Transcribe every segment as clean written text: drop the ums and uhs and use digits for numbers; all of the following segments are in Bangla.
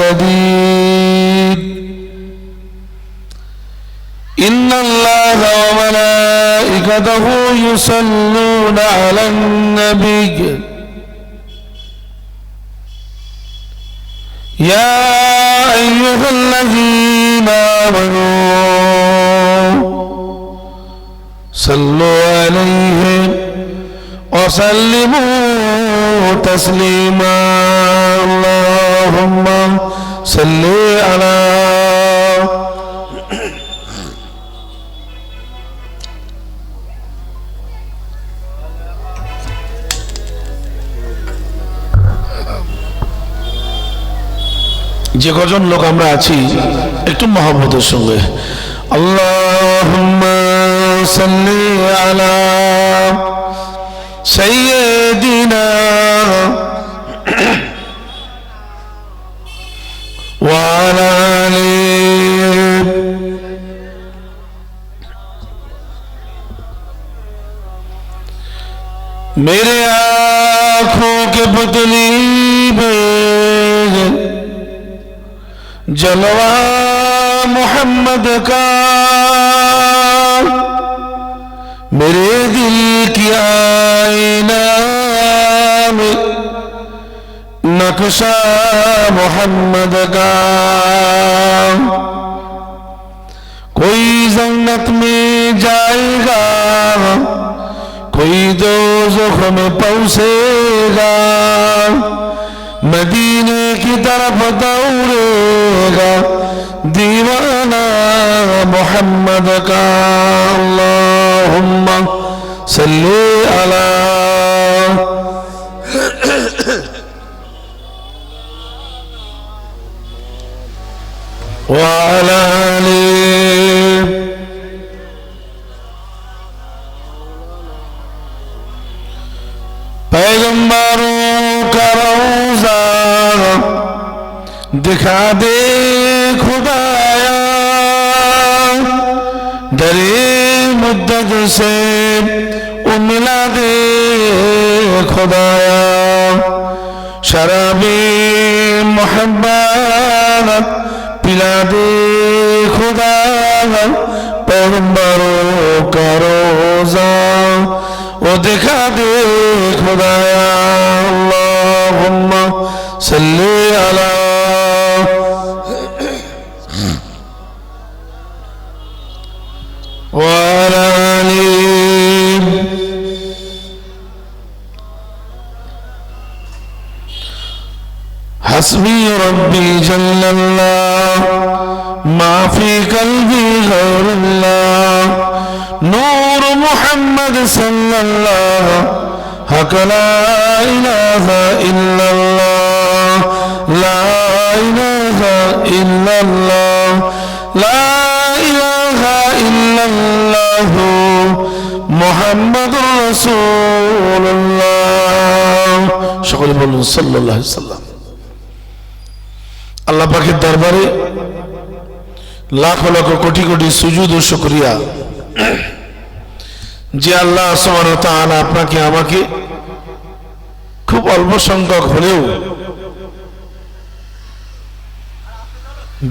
شديد إن الله وملائكته يصلون على النبي يا أيها الذين آمنوا صلوا عليه وسلموا تسليما اللهم صل على যে কজন লোক আমরা আছি একটু মহব্বতের সঙ্গে আল্লাহুম্মা সাল্লি আলা সাইয়্যিদিনা ওয়া আলা আলি मेरे आँखों के पुतली में जलवा मोहम्मद का मेरे दिल की आईना में नक्शा मोहम्मद का कोई जन्नत में जाएगा कोई दोज़ख में पहुंचेगा मदीने की तरफ दौड़ेगा दीवाना मोहम्मद का अल्लाहुम्मा सल्ली अला व अला आली पैगंबरों का रौज़ा दिखा दे खुदाया डरे मुद्दत से मिला दे खुदाया शराबी मोहब्बत पिला दे खुदाया पैगंबरों का रौज़ा वो दिखा दे खुदाया अल्लाहुम्मा सल्ली अला व अला आली हस्बी रब्बी जल्लल्लाह मा फी कल्बी गैरुल्लाह नूर मोहम्मद सल्लल्लाहु हक ला इलाहा इल्लल्लाह ला इलाहा इल्लल्लाह ला इलाहा इल्लल्लाह मुहम्मदुर রাসূলুল্লাহ সকলে বলুন সাল্লাল্লাহু আলাইহি সাল্লাম আল্লাহ পাকের দরবারে লাখ লাখ কোটি কোটি সুজুদ ও শুকরিয়া যে আল্লাহ সুবহানাহু ওয়া তাআলা আপনাকে আমাকে খুব অল্প সংখ্যক হলেও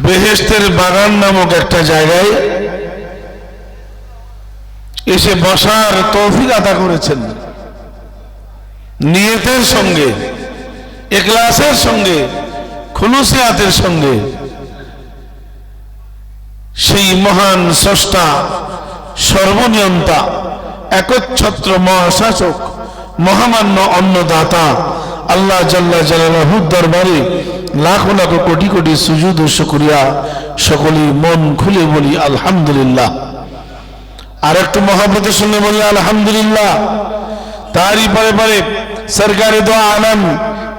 বেহেশতের বাগান নামক একটা জায়গায় এসে বসার তৌফিক আতা করেছেন নিয়তের সঙ্গে ইখলাসের সঙ্গে খুলুসিয়াতের সঙ্গে সেই মহান স্রষ্টা সর্বনিয়ন্তা একচ্ছত্র মহাশাসক মহামান্য অন্নদাতা আল্লাহ জাল্লা জালালুহুর দরবারে লাখ লাখ কোটি কোটি সুজুদ ও শুকরিয়া সকলেই মন খুলে বলি আলহামদুলিল্লাহ আর একটু মহব্বতের সঙ্গে বলি আলহামদুলিল্লাহ তারই পরে পরে সরকারে দো আলম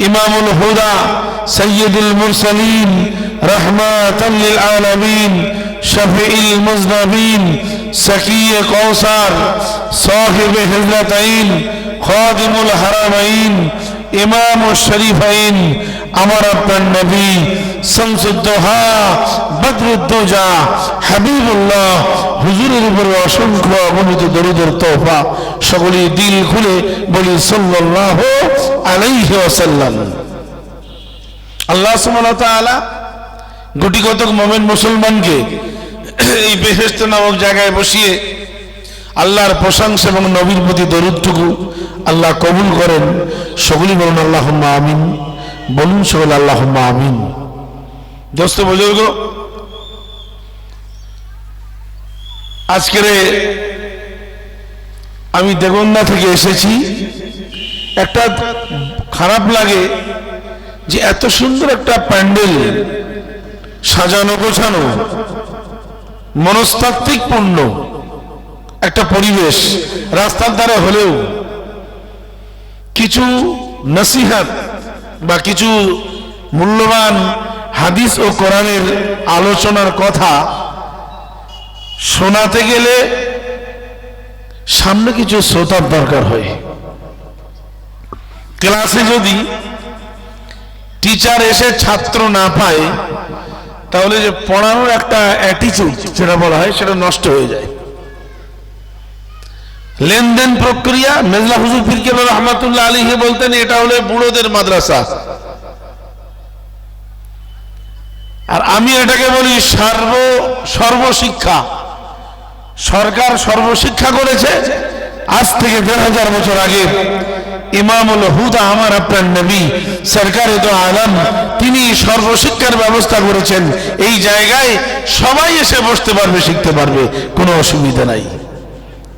ইমামুল হুদা সৈয়দুল মুরসালিন রহমাতাল লিল আলামিন শফিউল মুজনবিন সকিয়ে কৌসার সাহিবে হিজরতাইন খাদিমুল হারামাইন ইমামুশ শরীফাইন আমার আপনার নবী শামসুদ্দোহা বদরুদ্দোজা হাবিবুল্লাহ হুজুরের উপরে অসংখ্য অগণিত দরুদের তোহফা সকলেই দিল খুলে বলি সাল্লাল্লাহু আলাইহি ওয়াসাল্লাম। আল্লাহ সুবহানাহু ওয়া তাআলা গুটি কতক মোমেন মুসলমানকে এই বেহেশত নামক জায়গায় বসিয়ে আল্লাহর প্রশংসা এবং নবীর প্রতি দরুদটুকু আল্লাহ কবুল করেন। সকলেই বলুন আল্লাহুম্মা আমিন। বলুন সকলে আল্লাহুম্মা আমিন। দোস্ত বুজুর্গ, আজকের আমি দেগঙ্গা থেকে এসেছি। একটা খারাপ লাগে যে এত সুন্দর একটা প্যান্ডেল সাজানো গোছানো মনস্তাত্ত্বিক পূর্ণ একটা পরিবেশ রাস্তার ধারে হলেও কিছু নসিহত বা কিছু মূল্যবান হাদিস ও কোরআনের আলোচনার কথা শোনাতে গেলে সামনে কিছু শ্রোতার দরকার হয়। ক্লাসে যদি টিচার এসে ছাত্র না পায় তাহলে যে পড়ানোর একটা অ্যাটিটিউড যেটা বলা হয় সেটা নষ্ট হয়ে যায়। লেনদেন প্রক্রিয়া মেজলা হুজুর পীর কেবল রহমাতুল্লাহ আলাইহি বলতেন এটা হলো বুড়োদের মাদ্রাসা, আর আমি এটাকে বলি সর্বশিক্ষা। সরকার সর্বশিক্ষা করেছে। আজ থেকে ১,৫০০ বছর আগে ইমামুল হুদা আমার আপনার নবী সরকার তো আলম তিনি সর্বশিক্ষার ব্যবস্থা করেছেন। এই জায়গায় সবাই এসে বসতে পারবে, শিখতে পারবে, কোনো অসুবিধা নাই।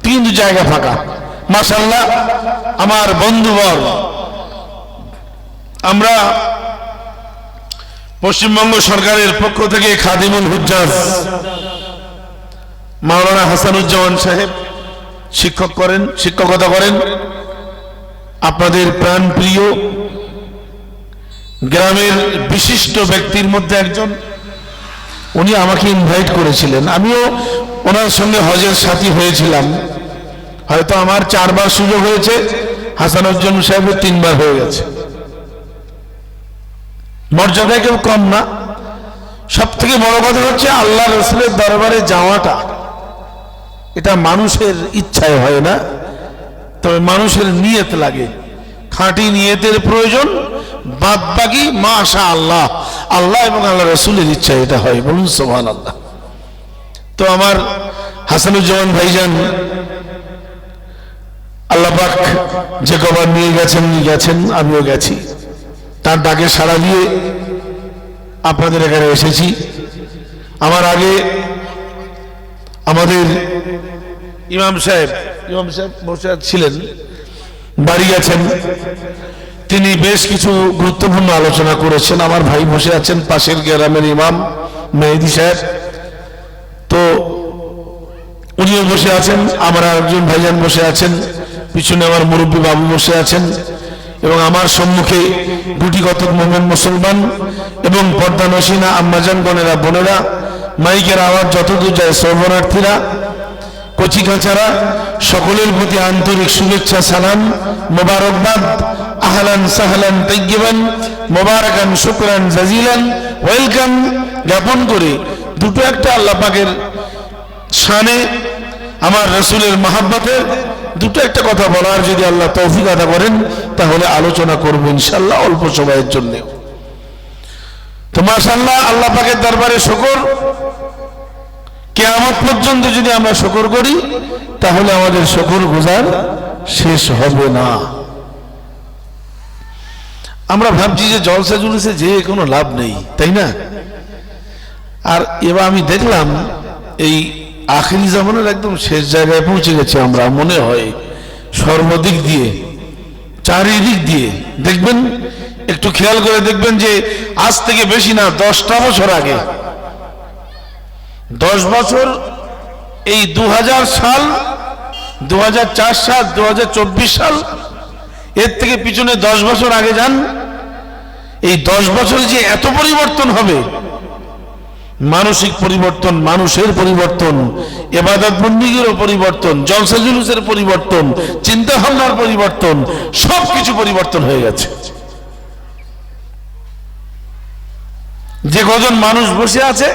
কিন্তু জায়গা ফাঁকা। মাশাআল্লাহ আমার বন্ধুবর, আমরা পশ্চিমবঙ্গ সরকারের পক্ষ থেকে খাদিমুল হুজ্জাজ মাওলানা হাসানুজ্জামান সাহেব শিক্ষকতা করেন। আপনাদের প্রাণ প্রিয় গ্রামের বিশিষ্ট ব্যক্তির মধ্যে একজন। উনি আমাকে ইনভাইট করেছিলেন, আমিও ওনার সঙ্গে হজের সাথী হয়েছিলাম। হয়তো আমার 4 বার সুযোগ হয়েছে, হাসানুজ্জামান সাহেবের 3 বার হয়ে গেছে। মর্যাদায় কেউ কম না। সব থেকে বড় কথা হচ্ছে আল্লাহ রাসূলের দরবারে যাওয়াটা, এটা মানুষের ইচ্ছায় হয় না, তবে মানুষের নিয়ত লাগে। খাঁটি নিয়তের প্রয়োজন, বাদ বাকি মাশা আল্লাহ, আল্লাহ এবং আল্লাহ রাসূলের ইচ্ছা এটা হয়। বলুন সুবহানাল্লাহ। তো আমার হাসানুজ্জামান ভাইজান আল্লাহ পাক যে কবার নিয়ে গেছেন, আমিও গেছি। তার ডাকে সাড়া দিয়ে আপনাদের এখানে এসেছি। আমার আগে আমাদের ইমাম সাহেব বসে ছিলেন, বাড়ি গেছেন। তিনি বেশ কিছু গুরুত্বপূর্ণ আলোচনা করেছেন। আমার ভাই বসে আছেন পাশের গ্রামের ইমাম মেহেদি সাহেব, তো উনিও বসে আছেন। আমার আরেকজন ভাইজান বসে আছেন, পিছনে আমার মুরব্বী বাবু বসে আছেন, এবং আমার সম্মুখে গুটি কতক মোমেন মুসলমান এবং পর্দা নসিনা আম্মাজান গণেরা বোনেরা, মাইকের আওয়াজ যতদূর যায় সর্বনার্থীরা, কচি কাঁচারা, সকলের প্রতি আন্তরিক শুভেচ্ছা, সালাম, মোবারকবাদ। আহলান সাহলান তাইয়িবান মোবারকান শুকরান জাজিলান ওয়েলকাম জ্ঞাপন করে দুটো একটা আল্লাহ পাকের শানে, আমার রাসূলের মহব্বতের দুটো একটা কথা বলার যদি আল্লাহ তৌফিক আদা করেন তাহলে আলোচনা করব ইনশাআল্লাহ অল্প সময়ের জন্য। তো মাশাআল্লাহ আল্লাহ পাকের দরবারে শুকর। কিয়ামত পর্যন্ত যদি আমরা শুকর করি তাহলে আমাদের শুকর গুজার শেষ হবে না। আমরা ভাবছি যে জলসা জুলুসে যে কোনো লাভ নেই, তাই না? আর এবার আমি দেখলাম এই আখিরি জামানের একদম শেষ জায়গায় পৌঁছে গেছে আমরা, মনে হয় সর্বদিক দিয়ে, চারিদিক দিয়ে। দেখবেন, একটু খেয়াল করে দেখবেন যে আজ থেকে বেশি না 10টা বছর আগে, 10 বছর, এই 2000 সাল, 2004 সাল, 2024 সাল, এর থেকে পিছনে 10 বছর আগে যান। এই 10 বছরে যে এত পরিবর্তন হবে, মানসিক পরিবর্তন, মানুষের পরিবর্তন, ইবাদত বন্দেগীরও পরিবর্তন, জলসা জুলুসের পরিবর্তন, চিন্তা ভাবনার পরিবর্তন, সবকিছু পরিবর্তন হয়ে গেছে। যে কজন মানুষ বসে আছে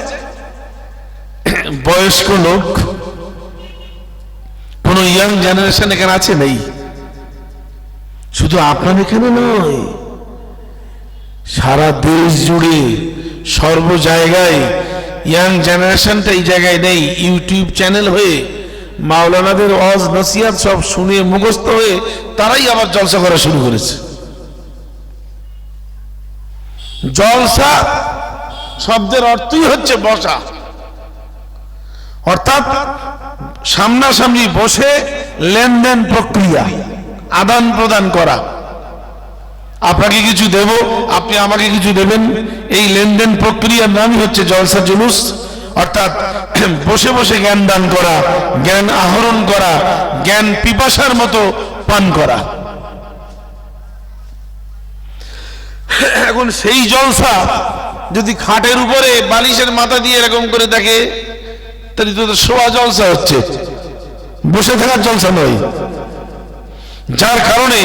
বয়স্ক লোক, কোন ইয়াং জেনারেশন এখানে আছে নেই। শুধু আপনার এখানে নয়, সারা দেশ জুড়ে সর্ব জায়গায় ইয়াং জেনারেশনটা এই জায়গায় নেই, ইউটিউব চ্যানেল হয়ে মাওলানাদের ওয়াজ নসিহত সব শুনে মুখস্থ হয়ে তারাই আবার জলসা করা শুরু করেছে। জলসা শব্দের অর্থই হচ্ছে বসা, অর্থাৎ সামনাসামনি বসে লেনদেন প্রক্রিয়া, আদান প্রদান করা। আপনাকে কিছু দেব, আপনি আমাকে কিছু দেবেন, এই লেনদেন প্রক্রিয়ার নামই হচ্ছে জলসা জুলুস। অর্থাৎ বসে বসে জ্ঞান দান করা, জ্ঞান আহরণ করা, জ্ঞান পিপাসার মতো পান করা। এখন সেই জলসা যদি খাটের উপরে বালিশের মাথা দিয়ে এরকম করে দেখে, তাহলে তো শোয়া জলসা হচ্ছে, বসে থাকার জলসা নয়। যার কারণে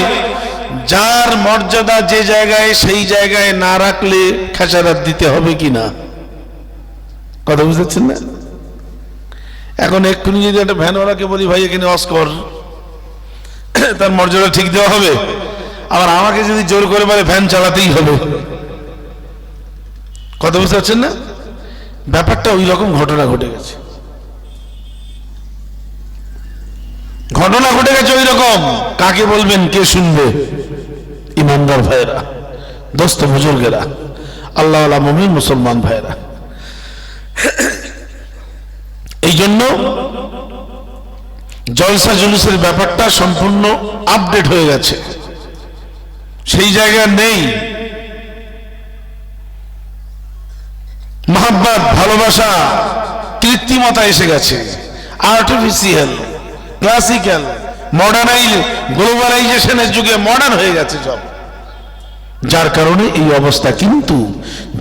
যার মর্যাদা যে জায়গায়, সেই জায়গায় না রাখলে খেসারত দিতে হবে কিনা, কথা বুঝতেছেন না? এখন এক্ষুনি যদি একটা ভ্যানওয়ালাকে বলি ভাই এখানে অস্কর, তার মর্যাদা ঠিক দেওয়া হবে। আবার আমাকে যদি জোর করে বলে ভ্যান চালাতেই হবে, কথা বুঝতে পারছেন না? ব্যাপারটা ওই রকম ঘটনা ঘটে গেছে, ঘটনা ঘটে গেছে ওই রকম। কাকে বলবেন, কে শুনবে? ইমানদার ভাইরা, দোস্ত বুজুর্গেরা, আল্লাহ আল্লাহ মুমিন মুসলমান ভাইরা। এই জন্য জলসা জুলুসের ব্যাপারটা সম্পূর্ণ আপডেট হয়ে গেছে, সেই জায়গায় নেই। মহব্বত, ভালোবাসা, কৃত্রিমতা এসে গেছে, আর্টিফিশিয়াল, ক্লাসিক্যাল, গ্লোবালাইজেশনের যুগে মডার্ন হয়ে গেছে সব। যার কারণে এই অবস্থা। কিন্তু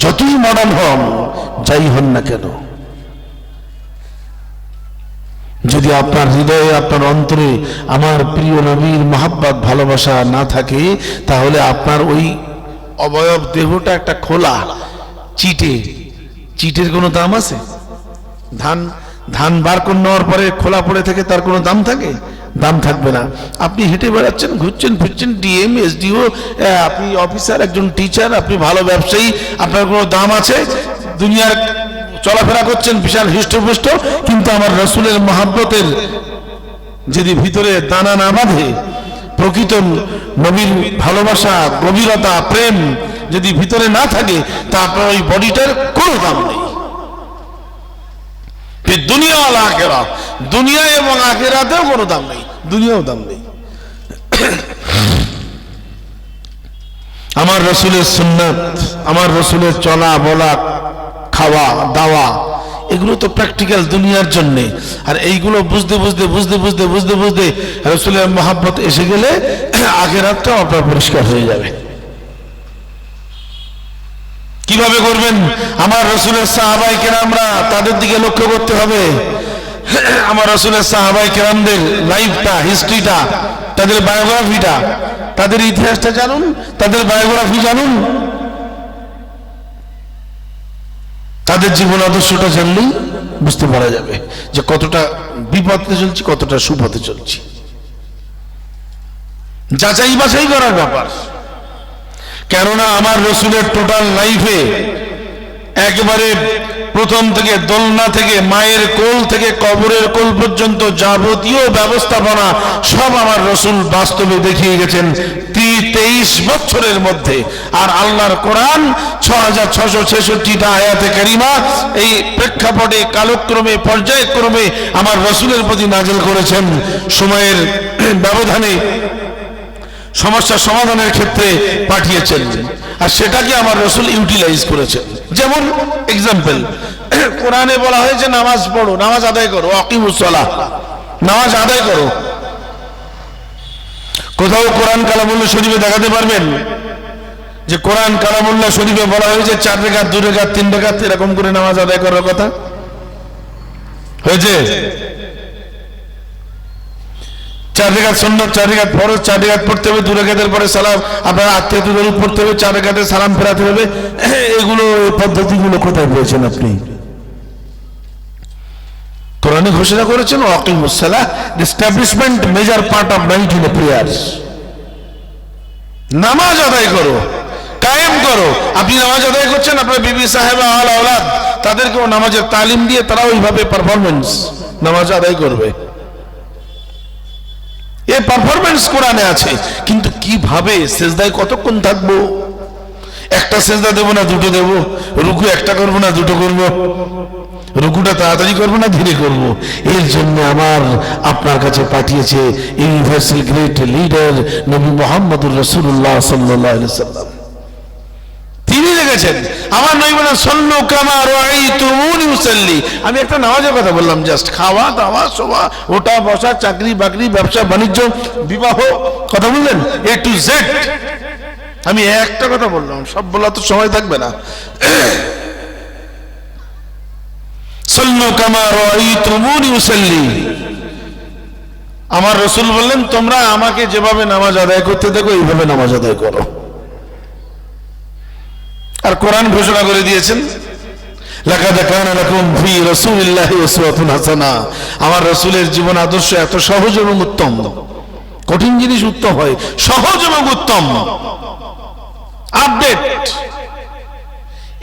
যতই মডার্ন হন, যাই হন না কেন, যদি আপনার হৃদয়ে, আপনার অন্তরে আমার প্রিয় নবীর মহব্বত, ভালোবাসা না থাকে, তাহলে আপনার ওই অবয়ব দেহটা একটা খোলা চিটের কোনো দাম আছে? ধান বার করে নেওয়ার পরে খোলা পড়ে থেকে তার কোনো দাম থাকে? দাম থাকবে না। আপনি হেঁটে বেড়াচ্ছেন, ঘুরছেন ফিরছেন, ডিএম, এসডিও, আপনি অফিসার, একজন টিচার, আপনি ভালো ব্যবসায়ী, আপনার কোনো দাম আছে? দুনিয়ার চলাফেরা করছেন বিশাল হৃষ্টপুষ্ট, কিন্তু আমার রসুলের মহব্বতের যদি ভিতরে দানা না বাঁধে, প্রকৃত নবীর ভালোবাসা, গভীরতা, প্রেম যদি ভিতরে না থাকে, তা আপনার ওই বডিটার কোনো দাম নেই। দুনিয়া ওয়াল আখিরা, দুনিয়া এবং আখিরাতেও কোনো দাম নেই, দুনিয়াও দাম নেই। আমার রসুলের সুন্নাত, আমার রসুলের চলা বলা, খাওয়া দাওয়া, এগুলো তো প্র্যাকটিক্যাল দুনিয়ার জন্য। আর এইগুলো বুঝতে বুঝতে বুঝতে বুঝতে বুঝতে বুঝতে রসুলের মহব্বত এসে গেলে আখিরাতটাও আপনার পরিষ্কার হয়ে যাবে। কিভাবে করবেন? আমার রসুলের সাহাবায়ে কেরামরা, তাদের দিকে লক্ষ্য করতে হবে। আমার রসুলের সাহাবায়ে কেরামদের লাইফটা, হিস্ট্রিটা, তাদের বায়োগ্রাফিটা, তাদের ইতিহাসটা জানুন, তাদের বায়োগ্রাফি জানুন। তাদের জীবন আদর্শটা জানলেই বুঝতে পারা যাবে যে কতটা বিপথে চলছি, কতটা সুপথে চলছি। যাচাই বাছাই করার ব্যাপার। কেননা আমার রসুলের টোটাল লাইফে একেবারে প্রথম থেকে, দোলনা থেকে, মায়ের কোল থেকে কবরের কোল পর্যন্ত যাবতীয় ব্যবস্থাপনা সব আমার রসুল বাস্তবে দেখিয়ে গেছেন 23 বছরের মধ্যে। আর আল্লাহর কোরআন 6666টা আয়াতে কারিমা এই প্রেক্ষাপটে, কালক্রমে, পর্যায়ক্রমে আমার রসুলের প্রতি নাযিল করেছেন। সময়ের ব্যবধানে সমস্যা সমাধানের ক্ষেত্রে পাঠিয়েছেন, আর সেটাকে আমার রসুল ইউটিলাইজ করেছেন। যেমন এক্সাম্পল, কোরআনে বলা হয়েছে নামাজ পড়ো, নামাজ আদায় করো, আকিমুস সালাহ, নামাজ আদায় করো। কোথাও কোরআন কালামুল্লাহ শরীফে দেখাতে পারবেন যে কোরআন কালামুল্লাহ শরীফে বলা হয়েছে 4 রাকাত, 2 রাকাত, 3 রাকাত এরকম করে নামাজ আদায় করার কথা হয়েছে? 4 রাকাত সুন্নাত, 4 রাকাত ফরজ, 4 রাকাত পড়তে হবে, 2 রাকাতের পরে সালাম, আপনার আত্মীয়দের পড়তে হবে, 4 রাকাতে সালাম ফেরাতে হবে। এগুলো, এই পদ্ধতিগুলো কোথায় পেয়েছেন আপনি? কোরআনে ঘোষণা করেছেন ওয়াকিমুস সালাহ, establishment major part of night in prayers. নামাজ আদায় করো। কায়েম করো। আপনি নামাজ আদায় করছেন, আপনার বিবি সাহেবা আল আওলাদ তাদেরকেও নামাজের তালিম দিয়ে তারা ওইভাবে পারফরমেন্স নামাজ আদায় করবে। এই পারফরমেন্স কোরআনে আছে। কিন্তু কিভাবে সেজদায় কতক্ষণ থাকবো? একটা সেজদা দেবো না দুটো দেবো? রুকু একটা করবো না দুটো করবো? রুকুটা তাড়াতাড়ি করবো না ধীরে করবো? এর জন্য আমার আপনার কাছে পাঠিয়েছে ইউনিভার্সাল গ্রেট লিডার নবী মুহাম্মদুর রাসূলুল্লাহ সাল্লাল্লাহু আলাইহি ওয়াসাল্লাম। তিনি লিখেছেন, আমার নবী বলেন সল্লু কামা রাআইতুমুনি উসাল্লি। আমি একটা নামাজের কথা বললাম, জাস্ট খাওয়া দাওয়া শোয়া ওঠা বসা চাকরি বাকরি ব্যবসা বাণিজ্য বিবাহ কথা বললেন এ টু জেড। আমি একটা কথা বললাম, সব বলা তো সময় থাকবে না। সল্লু কামা রাআইতুমুনি উসাল্লি। আমার রাসূল বললেন তোমরা আমাকে যেভাবে নামাজ আদায় করতে দেখো এইভাবে নামাজ আদায় করো। আর কোরআন ঘোষণা করে দিয়েছেন লাকাদ কানা লাকুম ফি রাসূলিল্লাহি উসওয়াতুন হাসানাহ। আমার রাসূলের জীবন আদর্শ এত সহজ এবং উত্তম। কঠিন জিনিস উত্তম হয়, সহজ এবং উত্তম আপডেট।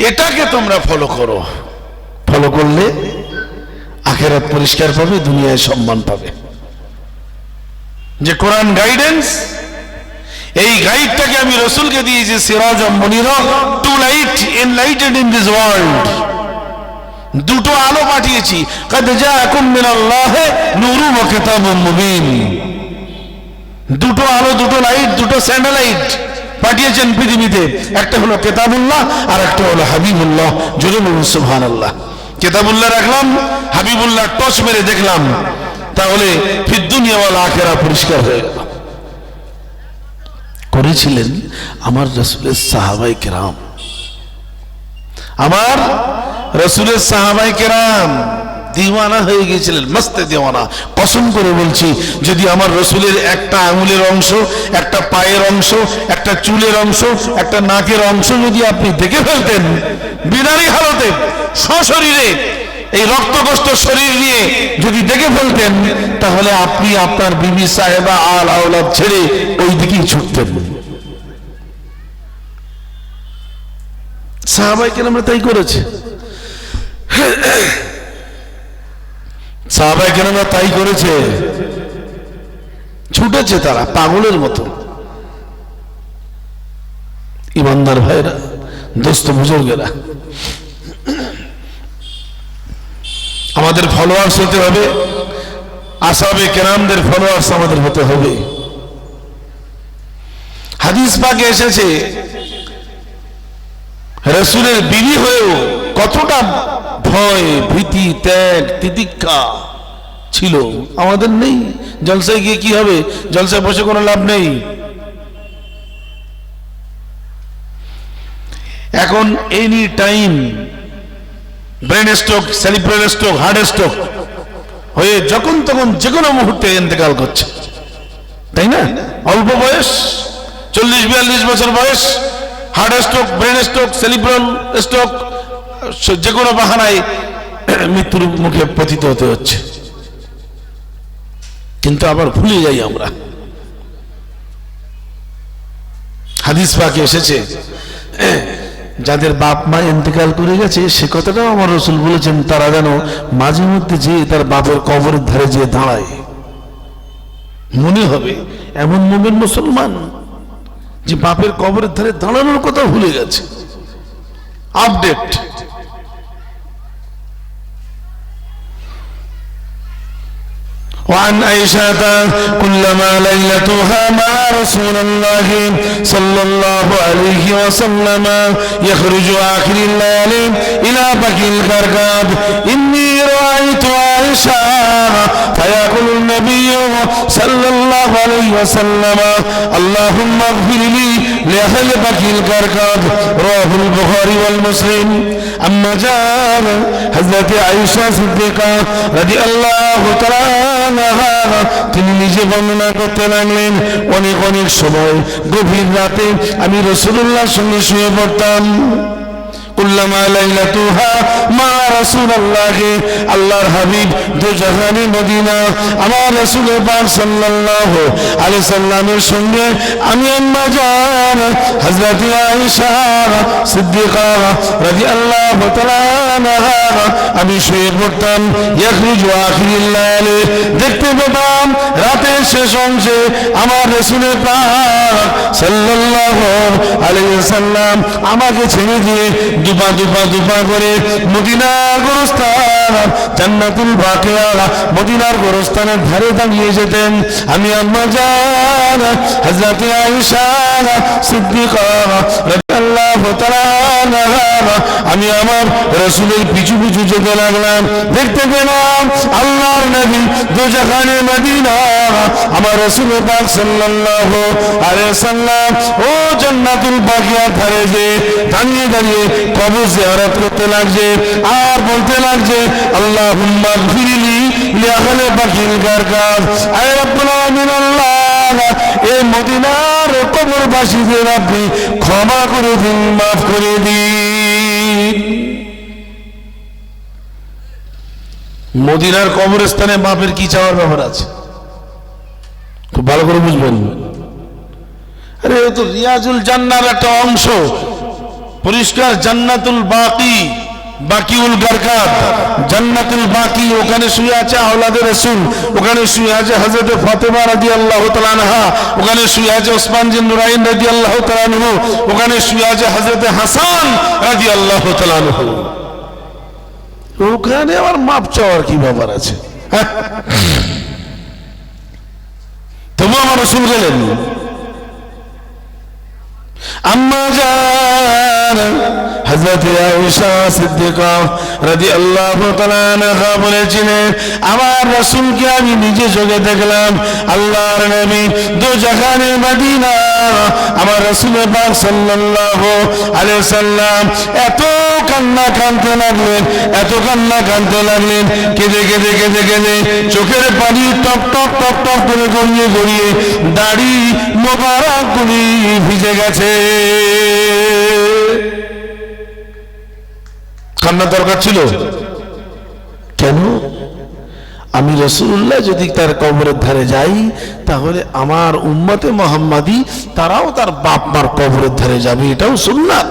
এটাকে তোমরা ফলো করো। ফলো করলে আখিরাত পরিষ্কার পাবে, দুনিয়ায় সম্মান পাবে। যে কোরআন গাইডেন্স, এই গাইডটাকে আমি রাসূলকে দিয়েছি সিরাজাম মুনিরা, to light enlightened in this world. দুটো আলো পাঠিয়েছি, কাদ জাআকুম মিনাল্লাহি নূরুন ওয়া কিতাবুম মুবিন। দুটো আলো, দুটো লাইট, দুটো স্যাটেলাইট পাঠিয়েছেন পৃথিবীতে। একটা হলো কিতাবুল্লাহ আর একটা হলো হাবিবুল্লাহ। জোরে বলুন সুবহানাল্লাহ। কিতাবুল্লাহ রাখলাম, হাবিবুল্লাহ টর্চ মেরে দেখলাম, তাহলে ফিদ দুনিয়া ওয়াল আখিরা পরিষ্কার হয়ে গেল। করেছিলেন আমার রাসূলের সাহাবায়ে কেরাম। আমার রাসূলের সাহাবায়ে কেরাম দিওয়ানা হয়ে গিয়েছিলেন, মস্তে দিওয়ানা। কসম করে বলছি, যদি আমার রাসূলের একটা আঙুলের অংশ, একটা পায়ের অংশ, একটা চুলের অংশ, একটা নাকের অংশ যদি আপনি দেখে ফেলতেন বিনারী হালতে সশরীরে, এই রক্তগ্রস্ত শরীর নিয়ে যদি দেখে ফেলতেন, তাহলে আপনি আপনার বিবি সাহেবা আল আওলাদ ছেড়ে ওই দিকেই ছুটতেন। সাহাবায়ে কেরামরা তাই করেছে। সাহাবায়ে কেরামরা তাই করেছে, ছুটেছে তারা পাগলের মতো। ইমানদার ভাইরা, দোস্ত বুজুর্গেরা, আমাদের ফলোয়ার্স হতে হবে, আসহাবে কেরামদের ফলোয়ার্স আমাদের হতে হবে। হাদিস পাকে এসেছে রাসূলের বিবি হয়েও কতটা ভয় ভীতি ত্যাগ তিতিক্ষা ছিল, আমাদের নেই। জলসায় গিয়ে কি হবে? জলসায় বসে কোনো লাভ নেই। এখন any time brain stroke, cerebral stroke, heart stroke হয়ে যখন তখন যে কোনো মুহূর্তে ইন্তেকাল করছে, তাই না? অল্প বয়স, 40-42 বছর বয়স, heart stroke, brain stroke, cerebral stroke, যে কোনো বাহানায় মৃত্যুর মুখে পতিত হতে হচ্ছে। কিন্তু আবার ভুলে যাই আমরা। হাদিস পাকে এসেছে যাদের বাপ মা ইন্তেকাল করে গেছে, সে কথাটাও আমার রাসূল বলেছেন, তারা যেন মাঝে মধ্যে যেয়ে তার বাপের কবরের ধারে যেয়ে দাঁড়ায়। মনে হবে এমন মুমিন মুসলমান যে বাপের কবরের ধারে দাঁড়ানোর কথা ভুলে গেছে। আপডেট। وعن عائشة كلما ليلتها مع رسول الله صلى الله عليه وسلم يخرج آخر الليل إلى بقيع الغرقاد إني رأيت عائشة فيقول النبي صلى الله عليه وسلم اللهم اغفر لي لأهل بقيع الغرقاد رواه البخاري والمسلم أما جاء حضرت عائشة صديقة رضي الله تعالى তিনি নিজে বর্ণনা করতে লাগলেন, অনেক অনেক সময় গভীর রাতে আমি রাসূলুল্লাহর সঙ্গে শুয়ে পড়তাম। কুল্লামা লাইলাতুহা মা রাসূলুল্লাহ, আল্লাহর হাবিব দু জাহানে মদিনা আমার রাসূল পাক সাল্লাল্লাহু আলাইহি সাল্লামের সঙ্গে আমি আম্মা জান হযরত আয়েশা সিদ্দিকা রাদিয়াল্লাহু তাআলা আনহা আমি শুয়ে পড়তাম। ইয়াখরুজু আখিরিল লাইলি, দেখতে পেতাম রাতের শেষ অংশে আমার রাসূল পাক সাল্লাল্লাহু আলাইহি সাল্লাম আমাকে ছেড়ে দিয়ে দুপা দুপা দুপা করে মদিনার গোরস্থান জান্নাতুল বাকিয়া মদিনার গোরস্থানের ধারে দাঁড়িয়ে যেতেন। আমি আম্মা জান হযরত আয়েশা সিদ্দিকা রাদিয়াল্লাহু তাআলা আনহা আমি আমার রাসূলের পিছু পিছু যেতে লাগলাম। দেখতে পেলাম আল্লাহর নবী দোজাখানে মদিনা আমার রাসূল পাক সাল্লাল্লাহু আলাইহি সাল্লাম ও জান্নাতুল বাকিয়ার ধারে যে দাঁড়িয়ে দাঁড়িয়ে কবর জিয়ারত করতে লাগছে আর বলতে লাগছে আল্লাহুম্মা গফিরলি লিআহলি বাকিল গারকাত, আয় রব্বুল আলামিন আল্লাহ এই মদিনার কবরবাসীদের আপনি ক্ষমা করে দিন, মাফ করে দিন। মদিনার কবরস্থানে মাপের কি চাওয়ার ব্যাপার আছে? খুব ভালো করে বুঝবেন। আরে ও তো রিয়াজুল জান্নার একটা অংশ, পরিষ্কার জান্নাতুল বাকি, বাকিউল গারকাত, জান্নাতুল বাকি, ওখানে শুয়ে আছে আওলাদে রাসূল, ওখানে শুয়ে আছে হযরত ফাতেমা রাদিয়াল্লাহু তাআলা আনহা, ওখানে শুয়ে আছে ওসমান বিন নুরাইন রাদিয়াল্লাহু তাআলা আনহু, ওখানে শুয়ে আছে হযরত হাসান রাদিয়াল্লাহু তাআলা আনহু। ওখানে আমার মাপ চাওয়ার কি ব্যাপার আছে? তবু আমার রাসূল গেলেন। আম্মা জান হযরত আয়েশা সিদ্দিকা রাদিয়াল্লাহু তাআলা আনহা বলেছিলেন আমার রাসূলকে আমি নিজে চোখে দেখলাম। আল্লাহর নবী দু জাহানে মদিনা আমার রাসূল পাক সাল্লাল্লাহু আলাইহি সাল্লাম এত কান্না কাঁদতে লাগলেন, এত কান্না কাঁদতে লাগলেন, কেঁদে কেঁদে কেঁদে কেঁদে চোখের পানি টপ টপ টপ টপ করে গড়িয়ে গড়িয়ে দাড়ি মোবারক গুলি ভিজে গেছে। কান্না দরকার ছিল কেন? আমি রাসূলুল্লাহ যদি তার কবরের ধারে যাই তাহলে আমার উম্মতে মুহাম্মাদি তারাও তার বাপ মার কবরের ধারে যাবে, এটাও সুন্নাত।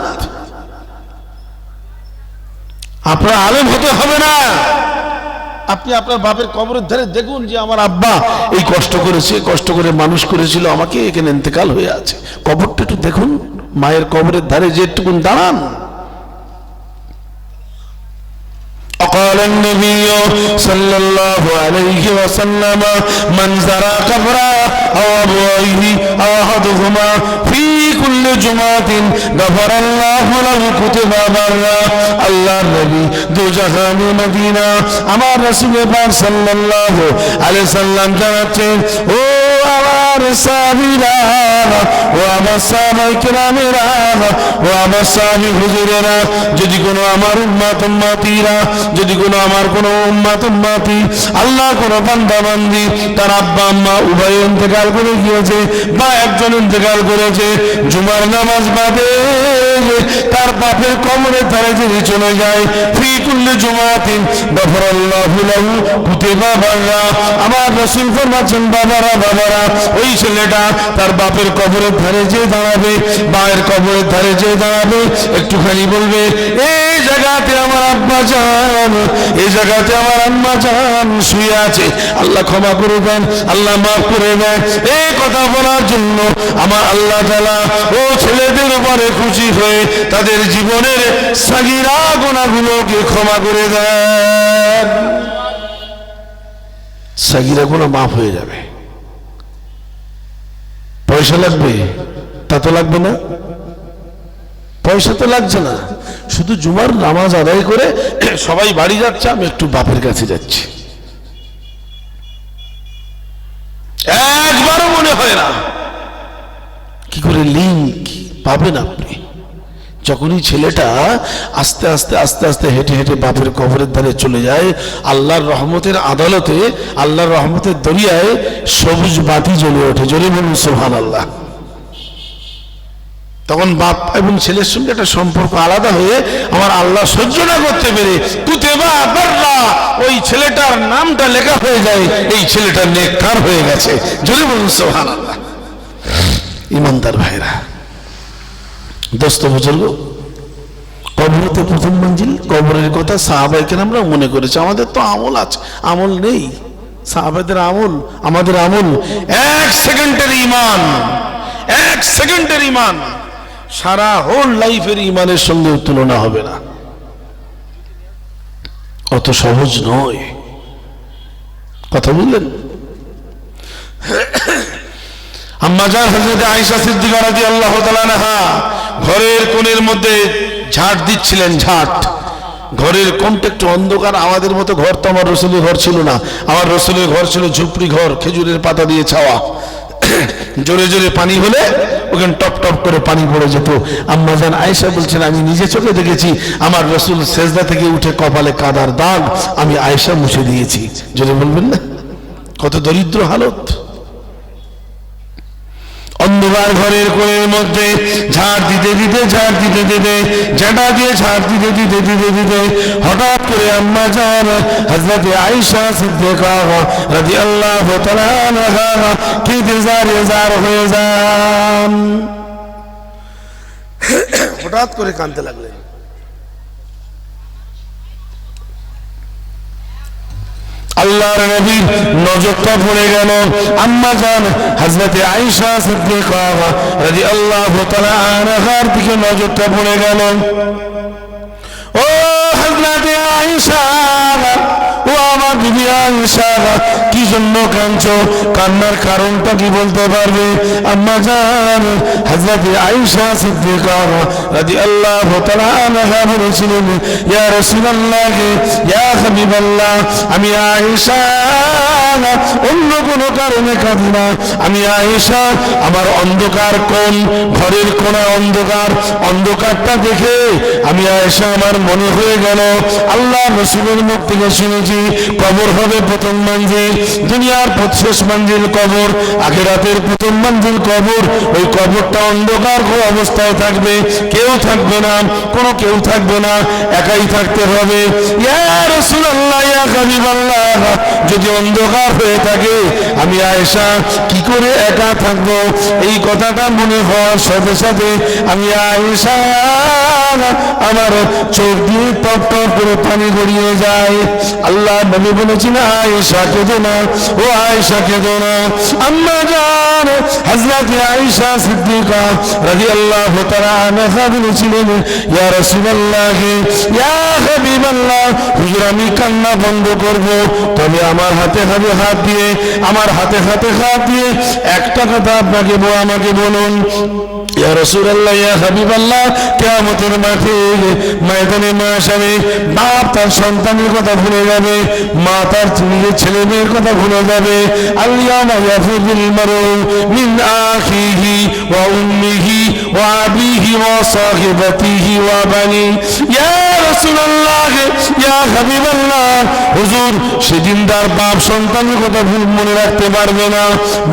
আপনার আলেম হতে হবে না, আপনি আপনার বাপের কবরের ধারে দেখুন যে আমার আব্বা এই কষ্ট করেছে, কষ্ট করে মানুষ করেছিল আমাকে, এখানে ইন্তেকাল হয়ে আছে, কবরটা একটু দেখুন, মায়ের কবরের ধারে যে একটুকুন দাঁড়ান। قال النبي صلى الله عليه وسلم من زار قبره أو أبويه أو أحدهما في كل جمعة غفر الله له كتب برا। আল্লাহ নবী দু জাহানে মদিনা আমার রাসূল পাক সাল্লাল্লাহু আলাইহি সাল্লাম জানাচ্ছেন ও আমার সাহাবীরা, ও আমার সাহাবায়ে কেরামেরা, ও আমার সাহাবী হুজুরেরা, যদি কোনো আমার উম্মত উম্মতিরা, যদি কোনো আমার কোনো উম্মত উম্মতি আল্লাহ কোনো বান্দা বান্দি তার আব্বা আম্মা উভয় ইন্তেকাল করে গিয়েছে বা একজন ইন্তেকাল করেছে, জুমার নামাজ বাদে তার বাপের কবরের ধারে যদি চলে যায় ফি কুল্লি জুমাতিন গফরাল্লাহু লাহু কুতিবা বাররা। আমার রাসূল ফরমাচ্ছেন বাবারা বাবারা, ওই ছেলেটা তার বাপের কবরের ধারে যে দাঁড়াবে, মায়ের কবরের ধারে যে দাঁড়াবে, একটুখানি বলবে এই জায়গাতে আমার আব্বা জান, এই জায়গাতে আমার আম্মা জান শুয়ে আছে, আল্লাহ ক্ষমা করে দেন, আল্লাহ মাফ করে দেন, এই কথা বলার জন্য আমার আল্লাহ তাআলা ও ছেলেদের উপরে খুশি হয়ে তাদের জীবনের সাগীরা গুনাহগুলোকে ক্ষমা করে দেন, সাগীরা গুনাহ মাফ হয়ে যাবে। পয়সা লাগবে? তা তো লাগবে না, পয়সা তো লাগছে না, শুধু জুমার নামাজ আদায় করে সবাই বাড়ি যাচ্ছে, আমি একটু বাপের কাছে যাচ্ছি, একবারও মনে হয় না। কি করে লিঙ্ক পাবেন আপনি? যখনই ছেলেটা আস্তে আস্তে আস্তে আস্তে হেঁটে হেঁটে বাপের কবরের ধারে চলে যায়, আল্লাহর রহমতের আদালতে, আল্লাহর রহমতের দরিয়ায় সবুজ বাতি জ্বলে ওঠে। জোরে বলুন সুবহানাল্লাহ। তখন বাপ এবং ছেলের সঙ্গে একটা সম্পর্ক আলাদা হয়ে আমার আল্লাহ সহ্য না করতে পেরে কুতেবা বাররা ওই ছেলেটার নামটা লেখা হয়ে যায়, এই ছেলেটা নেককার হয়ে গেছে। যদি বলুন সুবহানাল্লাহ। ইমানদার ভাইরা, দোস্ত বুজুর্গ, কবরতে প্রথম মঞ্জিল, কবরের কথা সাহাবায়ে কেরামরা মনে করেছে। আমাদের তো আমল আছে, আমল নেই। সাহাবাদের আমল, আমাদের আমল, এক সেকেন্ডের ইমান, এক সেকেন্ডের ইমান সারা হোল লাইফের ইমানের সঙ্গে তুলনা হবে না। অত সহজ নয়, কথা বললেন। আম্মা জান হযরত আয়েশা সিদ্দিকা রাদিয়াল্লাহু তাআলা আনহা ঘরের কোণের মধ্যে ঝাঁট দিচ্ছিলেন। ঝাঁট, ঘরের কোণটা একটু অন্ধকার। আমাদের মতো ঘর তো আমার রাসূলের ঘর ছিল না। আমার রাসূলের ঘর ছিল ঝুপড়ি ঘর, খেজুরের পাতা দিয়ে ছাওয়া। জোরে জোরে পানি হলে ওখানে টপ টপ করে পানি পড়ে যেত। আম্মা জান আয়েশা বলছেন, আমি নিজে চোখে দেখেছি আমার রাসূল সেজদা থেকে উঠে কপালে কাদার দাগ আমি আয়েশা মুছে দিয়েছি। যদি বলবেন না কত দরিদ্র হালত। অন্ধকার ঘরের কোণের মধ্যে ঝাড় দিতে দিতে ঝাঁটা দিয়ে ঝাড় দিতে হঠাৎ করে আম্মা জান হযরত আয়েশা সিদ্দিকা রাদিয়াল্লাহু তাআলা আনহা কেঁদে জার হয়ে যান। হঠাৎ করে কাঁদতে লাগলেন। আল্লাহর নবীর নজরটা পড়ে গেল আম্মা জান হযরত আয়েশা সিদ্দিকা রাদিয়াল্লাহু তাআলা আনহার দিকে নজরটা পড়ে গেল। ও হযরত আয়েশা, ও আমার বিবি আয়েশা, কি জন্য কাঁদছো? কান্নার কারণটা কি বলতে পারবে? আম্মা জান হযরত আয়েশা সিদ্দিকা রাদিয়াল্লাহু তাআলা আনহা বলেছিলেন, ইয়া রাসূলুল্লাহ, ইয়া হাবিবাল্লাহ, আমি আয়েশা অন্য কোনো কারণে কাঁদি না। আমি আয়েশা আমার অন্ধকার কোণ, ঘরের কোণা অন্ধকার, অন্ধকারটা দেখে আমি আয়েশা আমার মনে হয়ে গেল আল্লাহ রাসূলের মুখ থেকে শুনেছি কবর হবে প্রথম মঞ্জিল, দুনিয়ার শেষ মঞ্জিল কবর, আখিরাতের প্রথম মঞ্জিল কবর। ওই কবরটা অন্ধকার অবস্থায় থাকবে, কেউ থাকবে না, কোনো কেউ থাকবে না, একাই থাকতে হবে। ইয়া রাসূলুল্লাহ, ইয়া হাবিবাল্লাহ, যদি অন্ধকার হয়ে থাকে আমি আয়েশা কি করে একা থাকবো? এই কথাটা মনে হওয়ার সাথে সাথে আমি আয়েশা আমার চোখ দিয়ে টপ টপ করে পানি গড়িয়ে যায়। আল্লাহ নবী বলেছেন, আয়েশা কেঁদো না, ও আয়েশা কেঁদো না। আম্মা জান হযরত আয়েশা সিদ্দিকা রাদিয়াল্লাহু তাআলা আনহা বলেছিলেন, ইয়া রাসূলুল্লাহ, ইয়া হাবিবাল্লাহ, হুজুর আমি কান্না বন্ধ করব, তবে আমার হাতে হাত দিয়ে, আমার হাতে হাত দিয়ে একটা কথা আপনাকে আমাকে বলুন। ইয়া রাসূলুল্লাহ, ইয়া হাবিবাল্লাহ, কিয়ামতের মাঠে ময়দানে মাশারে বাপ তার সন্তানের কথা ভুলে যাবে, মা তার নিজের ছেলে মেয়ের কথা ভুলে যাবে। আল-ইয়াওমা ইয়াফিরুল মারউ মিন আখিহি ওয়া উম্মিহি ওয়া আবিহি ওয়া সাহিবাতিহি ওয়া বানি। ইয়া রাসূলুল্লাহ, ইয়া হাবিবাল্লাহ, হুজুর সেদিন তার বাপ সন্তানের কথা মনে রাখতে পারবে না,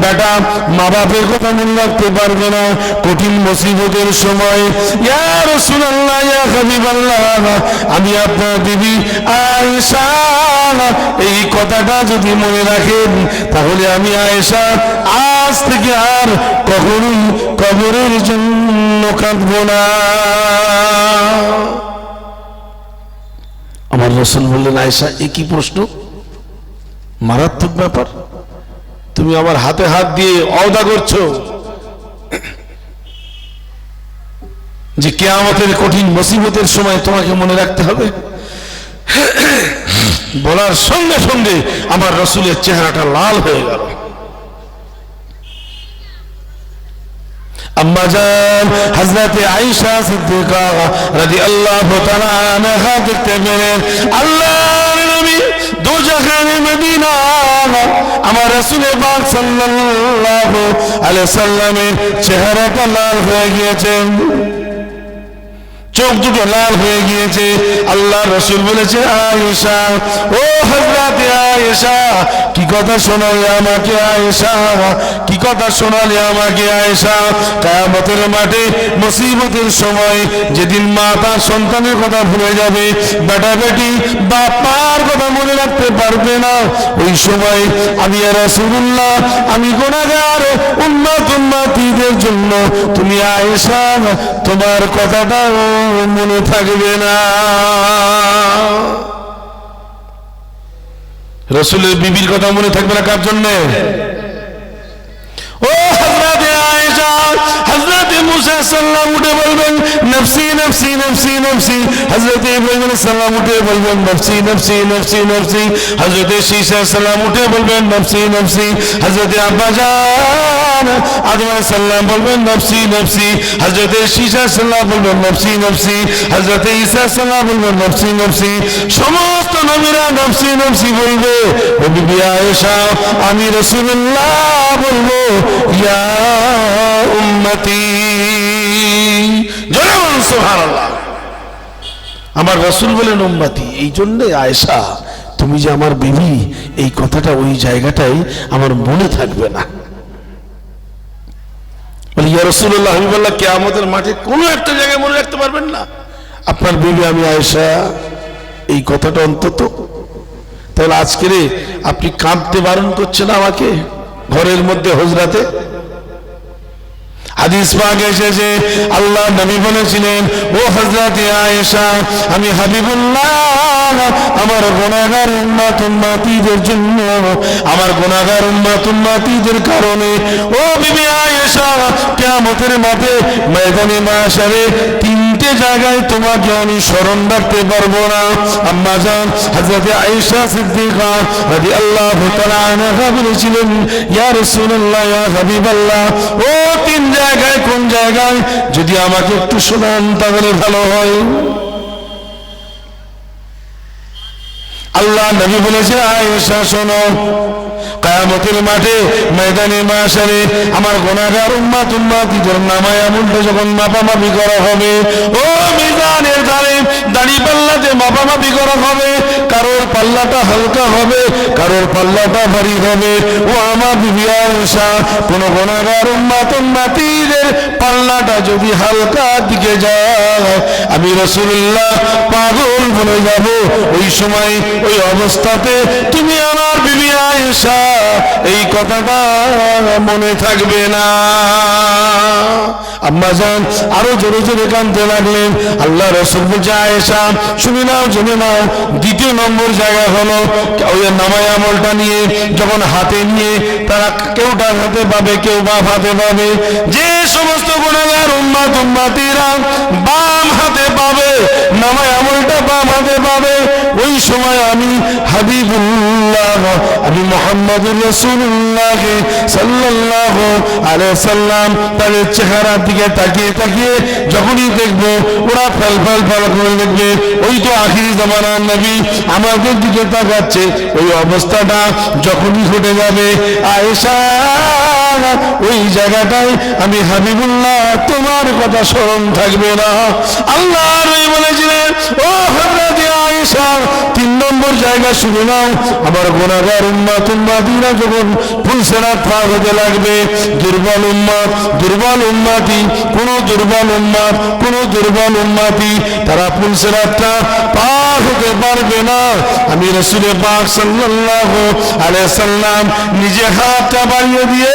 বেটা মা বাপের কথা মনে রাখতে পারবে না কঠিন মুসিবতের সময়। ইয়া রাসূলুল্লাহ, ইয়া হাবিবাল্লাহ, আমি আপনার বিবি আয়েশা এই কথাটা যদি মনে রাখেন তাহলে আমি আয়েশা আজ থেকে আর কখনোই কবরের জন্য কাঁদব না। আমার রাসূল বললেন, আয়েশা এ কি প্রশ্ন, মারাত্মক ব্যাপার, তুমি আমার হাতে হাত দিয়ে ওয়াদা করছো যে কিয়ামতের কঠিন মুসিবতের সময় তোমাকে মনে রাখতে হবে। বলার সঙ্গে সঙ্গে আমার রাসূলের চেহারাটা লাল হয়ে গেল। আম্মা জান হযরত আয়েশা সিদ্দিকা রাদিয়াল্লাহু তাআলা আনহা দেখতে পেলেন আল্লাহর নবী দোজাখের মদিনা আমার রাসূল পাক সাল্লাল্লাহু আলাইহি সাল্লামের চেহারাটা লাল হয়ে গিয়েছে। চোখ দুটো লাল হয়ে গিয়েছে। আল্লাহ রাসূল বলেছে, আয়েশা, ও হযরতে আয়েশা, কি কথা শোনালে আমাকে আয়েশা, কি কথা শোনালে আমাকে আয়েশা? কিয়ামতের মাঠে মুসিবতের সময় যেদিন মা তার সন্তানের কথা ভুলে যাবে, বেটা বেটি বাপ মার কথা মনে রাখতে পারবে না, ওই সময় আমি রাসূলুল্লাহ, আমি গুনাহগার উম্মতীদের জন্য তুমি আয়েশা, তোমার কথাটা মনে থাকবে না। রাসূলের বিবির কথা মনে থাকবে না কার জন্য? ও হযরতে আয়েশা, হযরতে মুসা সাল্লাম উঠে বলবেন নফসি নফসি নফসি নফসি, হযরতে ইব্রাহিম সাল্লাম উঠে বলবেন নফসি নফসি নফসি নফসি, হযরতে ঈসা সাল্লাম উঠে বলবেন নফসি নফসি, হযরতে আব্বাজান আদম সাল্লাম বলবেন নফসি নফসি, হযরতে ঈসা সাল্লাম বলবেন নফসি নফসি, হযরতে ঈসা সাল্লাম বলবেন নফসি নফসি, সমস্ত নবীরা নফসি নফসি বলবে। ও বিবি আয়েশা, আমি রাসূলুল্লাহ বলবো ইয়া উম্মতি। জোরে বলুন সুবহানাল্লাহ। আমার রাসূল বলেন উম্মতি। এই জন্য আয়েশা, তুমি যে আমার বিবি, এই কথাটা ওই জায়গাটাই আমার মনে থাকবে না। বলে ইয়া রাসূলুল্লাহ, আমি বললাম কিয়ামতের মাঠে কোনো একটা জায়গায় মনে রাখতে পারবেন না আপনার বিবি আমি আয়েশা, এই কথাটা অন্তত। তাহলে আজকে আপনি কাঁদতে বারণ করছেন আমাকে ঘরের মধ্যে হুজরাতে? হাদিস পাকে এসেছে আল্লাহ নবী বলেছিলেন, ও হযরতে আয়েশা, আমি হাবিবুল্লাহ আমার গুনাহগার উম্মতীদের জন্য, আমার গুনাহগার উম্মতীদের কারণে, ও বিবি আয়েশা, কিয়ামতের মাঠে ময়দানে মাশারে তিনটে জায়গায় তোমাকে আমি স্মরণ রাখতে পারবো না। আম্মা জান হযরতে আয়েশা সিদ্দিকা রাদিয়াল্লাহু তাআলা আনহা বলেছিলেন, ইয়া রাসূলুল্লাহ, ইয়া হাবিবাল্লাহ, ও তিন জায়গায় কোন জায়গায় যদি আমাকে একটু শোনান তাহলে ভালো হয়। আল্লাহ নবী বলেছে, আয়েশা শোনো, কিয়ামতের মাঠে ময়দানে মাশারে আমার গুনাহগার উম্মতীদের নামায় আমলটা যখন মাপামাপি করা হবে, ও মিজানের ধারে দাড়ি পাল্লাতে মাপামাপি করা হবে, কারোর পাল্লাটা হালকা হবে, কারোর পাল্লাটা ভারী হবে। ও আমার বিবি আয়েশা, কোন গুনাহগার উম্মতীদের পাল্লাটা যদি হালকা দিকে যায়, আমি রাসূলুল্লাহ পাগল বনে যাব। ওই সময় ওই অবস্থাতে তুমি আমার বিবি আয়েশা, এই কথাটা মনে থাকবে না। আম্মা জান আরো জোরে জোরে কাঁদতে লাগলেন। আল্লাহ রাসূল বলছে, আয়েশা শুনে নাও, জেনে নাও, দ্বিতীয় নম্বর জায়গা হলো ওই নামায় আমলটা নিয়ে যখন হাতে নিয়ে তারা কেউ ডান হাতে পাবে, কেউ বাম হাতে পাবে। যে সমস্ত গুনাহগার উম্মতীরা বাম হাতে পাবে, নামায় আমলটা বাম হাতে পাবে, ওই সময় আমি হাবিবুল্লাহ, আমি মুহাম্মদুর রাসূলুল্লাহ সাল্লাল্লাহু আলাইহি সাল্লাম তাদের চেহারার দিকে তাকিয়ে তাকিয়ে যখনই দেখবো ওরা ফল ফল ফল করে দেখবে ওই তো আখিরি জামানার নবী আমাদের দিকে তাকাচ্ছে। ওই অবস্থাটা যখনই ঘটে যাবে আয়েশা, ওই জায়গাটায় আমি হাবিবুল্লাহ তোমার কথা স্মরণ থাকবে না। আল্লাহ নবী বলেছিলেন, ও হযরতে আয়েশা, তিন নম্বর জায়গা শুনে নাও, আমার গুনাহগার উম্মতীরা যখন ফুলসেরাত পার হতে লাগবে, দুর্বল উম্মতি, কোন দুর্বল উম্মতি তারা ফুলসেরাতটা পার হতে পারবে না। আমি রাসূল পাক সাল্লাল্লাহু আলাইহি সাল্লাম নিজে হাতটা বাড়িয়ে দিয়ে,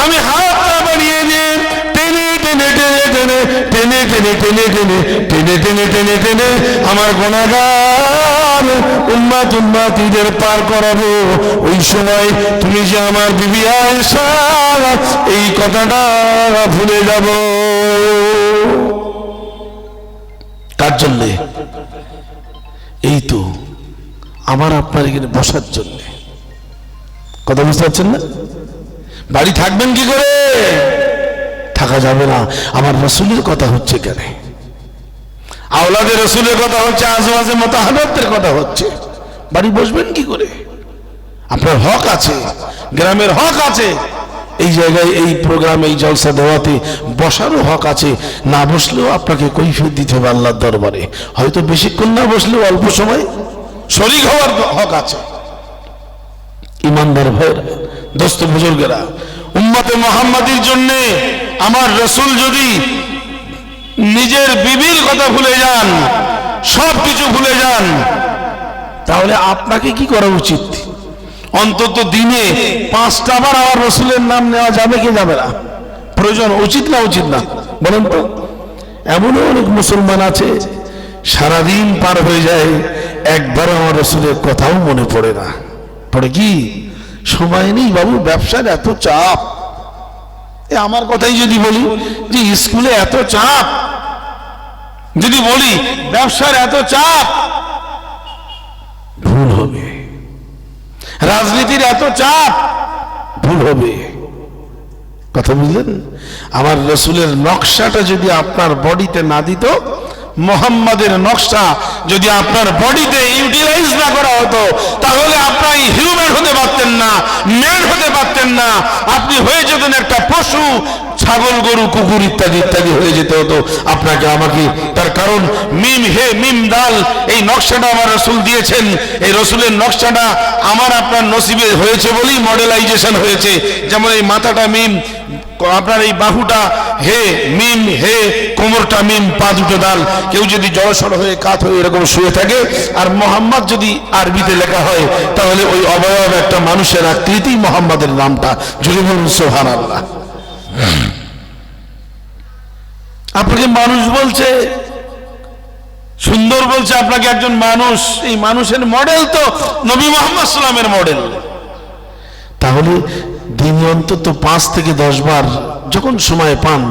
আমি হাতটা বাড়িয়ে দিয়ে টেনে টেনে টেনে টেনে টেনে টেনে টেনে টেনে টেনে টেনে টেনে টেনে আমার গুনাহগার উম্মতীদের পার করাবো। ওই সময় তুমি যে আমার বিবি আয়েশা, এই কথাটা ভুলে যাব। কার জন্যে? এই তো আমার আপনার এখানে বসার জন্য। কথা বুঝতে পারছেন না? বাড়ি থাকবেন কি করে? থাকা যাবে না। আমার রাসূলের কথা হচ্ছে কেন? আওলাদে রাসূলের কথা হচ্ছে, আজওয়াজে মুতাহারাতের কথা হচ্ছে, বাড়ি বসবেন কি করে? আপনার হক আছে, গ্রামের হক আছে, এই জায়গায় এই প্রোগ্রামে এই জলসা দেওয়াতে বসারও হক আছে, না বসলেও আপনাকে কৈফিয়ত দিতে হবে আল্লাহর দরবারে। হয়তো বেশিক্ষণ না বসলেও অল্প সময় শরীক হওয়ার হক আছে। ইমানদার ভাইরা, দোস্ত বুজুর্গেরা, উম্মতে মুহাম্মাদির জন্য আমার রাসূল যদি নিজের বিবির কথা ভুলে যান, সব কিছু ভুলে যান, তাহলে আপনাকে কি করা উচিত? অন্তত দিনে 5টা বার আমার রাসূলের নাম নেওয়া যাবে কি যাবে না? প্রয়োজন, উচিত না উচিত না বলেন তো? এমনও অনেক মুসলমান আছে সারাদিন পার হয়ে যায়, একবার আমার রাসূলের কথাও মনে পড়ে না। পড়ে কি? সময় নেই বাবু, ব্যবসার এত চাপ। আমার কথাই যদি বলি যে স্কুলে এত চাপ, যদি বলি ব্যবসার এত চাপ, ভুল হবে। রাজনীতির এত চাপ, ভুল হবে। কথা বুঝলেন? আমার রাসূলের নকশাটা যদি আপনার বডিতে না দিত, মুহাম্মাদের নকশা যদি আপনার বডিতে ইউটিলাইজ না করা হতো, তাহলে আপনি হিউম্যান হতে পারতেন না, ম্যান হতে পারতেন না। আপনি হয়ে যেতেন একটা পশু, ছাগল, গরু, কুকুর ইত্যাদি ইত্যাদি হয়ে যেতে হতো আপনাকে আমাকে। তার কারণ মিম হে মিম দাল, এই নকশাটা আমার রাসূল দিয়েছেন। এই রাসূলের নকশাটা আমার আপনার নসিবে হয়েছে বলেই মডেলাইজেশন হয়েছে। যেমন এই মাথাটা মিম, আপনার এই বাহুটা হে মিম হে, কোমরটা মিম, পা দুটো দাল। কেউ যদি জড়সড় হয়ে কাত হয়ে এরকম শুয়ে থাকে, আর মোহাম্মদ যদি আরবিতে লেখা হয়, তাহলে ওই অবয়ব একটা মানুষের আকৃতি, মোহাম্মদের নামটা। যদি বলুন সুবহানাল্লাহ। আপনাকে মানুষ বলছে, সুন্দর বলছে, আপনাকে একজন মানুষ। এই মানুষের মডেল তো নবী মুহাম্মদ সাল্লামের মডেল। তাহলে দিনে অন্তত 5 থেকে 10 বার যখন সময় পান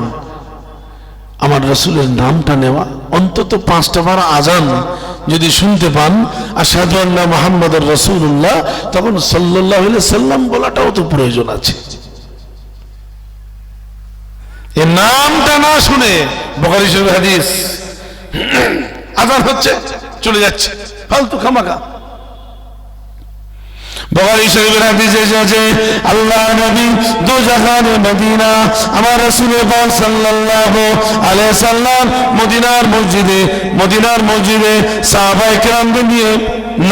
আমার রাসূলের নামটা নেওয়া, অন্তত 5টা বার আজান যদি শুনতে পান, আশহাদু আন্না মুহাম্মাদুর রাসূলুল্লাহ, তখন সাল্লাল্লাহু আলাইহি সাল্লাম বলাটাও তো প্রয়োজন আছে। এই নামটা না শুনে, বুখারী শরীফ হাদিস, আজান হচ্ছে চলে যাচ্ছে ফালতু খামাখা। বুখারী শরীফের হাদিসে এসেছে, আল্লাহ নবী দো জাহানে মদিনা, আমার রাসূল পাক সাল্লাল্লাহু আলাইহি সাল্লাম মদিনার মসজিদে সাহাবায়ে কেরামদের নিয়ে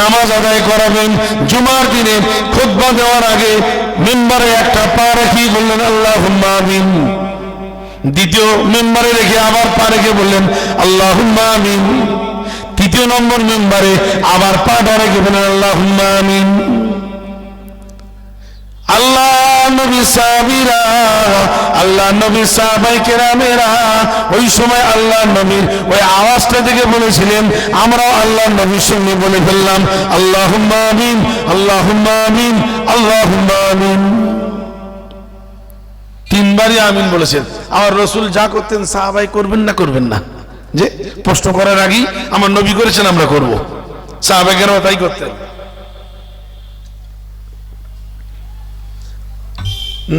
নামাজ আদায় করাবেন। জুমার দিনে খুতবা দেওয়ার আগে মিম্বারে একটা পা রেখে বললেন আল্লাহুম্মা আমিন। দ্বিতীয় মিম্বারে রেখে আবার পা রেখে বললেন আল্লাহুম্মা আমিন। তৃতীয় নম্বর মিম্বারে আবার পাটা রেখে বললেন আল্লাহুম্মা আমিন। আল্লাহ নবী সাহাবায়ে কেরামেরা ওই সময় আল্লাহ নবীর ওই আওয়াজটা থেকে বলেছিলেন, আমরাও আল্লাহ নবীর সঙ্গে বলে ফেললাম আল্লাহুম্মা আমিন, আল্লাহুম্মা আমিন, আল্লাহুম্মা আমিন। 3 বারই আমিন বলেছেন। আমার রাসূল যা করতেন সাহাবায়ে করবেন না করবেন না, যে প্রশ্ন করার আগেই আমার নবী করেছেন আমরা করব, সাহাবায়ে কেরাম তাই করতেন।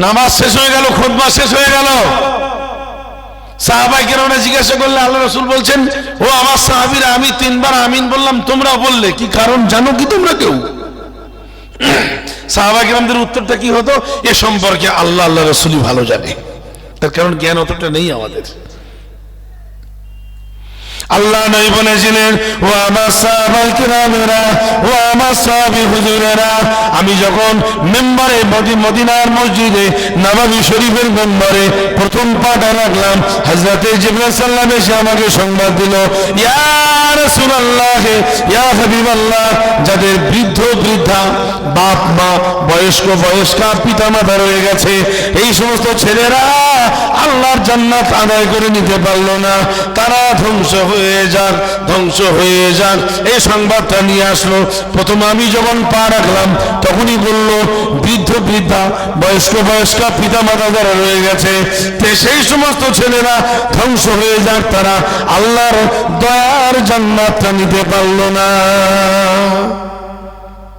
নামাজ শেষ হয়ে গেল, খুতবা শেষ হয়ে গেল, সাহাবায়ে কেরামরা জিজ্ঞাসা করলে আল্লাহ রাসূল বলছেন, ও আমার সাহাবীরা, আমি 3 বার আমিন বললাম, তোমরা বললে কি কারণ জানো কি তোমরা কেউ? সাহাবায়ে কেরামদের উত্তরটা কি হতো? এ সম্পর্কে আল্লাহ রাসূলই ভালো জানে, তার কারণ জ্ঞান অতটা নেই আমাদের। আল্লাহ নবী বলেছিলেন, ও আমার সাহাবায়ে কেরামেরা, ও আমার সাহাবী হুজুরেরা, আমি যখন মিম্বরে মদিনার মসজিদে নববী শরীফের মিম্বরে প্রথম পাটা রাখলাম, হযরতে জিবরাইল সাল্লাল্লাহু আলাইহি ওয়াসাল্লাম আমাকে সংবাদ দিল, ইয়া রাসূলুল্লাহ, ইয়া হাবিবাল্লাহ, যাদের বৃদ্ধ বৃদ্ধা বাপ মা, বয়স্কা পিতা মাতা রয়ে গেছে, এই সমস্ত ছেলেরা আল্লাহর জান্নাত আদায় করে নিতে পারলো না, তারা ধ্বংস হয়ে যাক, এই সংবাদটা নিয়ে আসলো। প্রথম আমি যখন পা রাখলাম তখনই বলল, বৃদ্ধ বৃদ্ধা বয়স্কা পিতা মাতা যারা রয়ে গেছে, সেই সমস্ত ছেলেরা ধ্বংস হয়ে যাক, তারা আল্লাহর দয়ার জান্নাতটা নিতে পারলো না।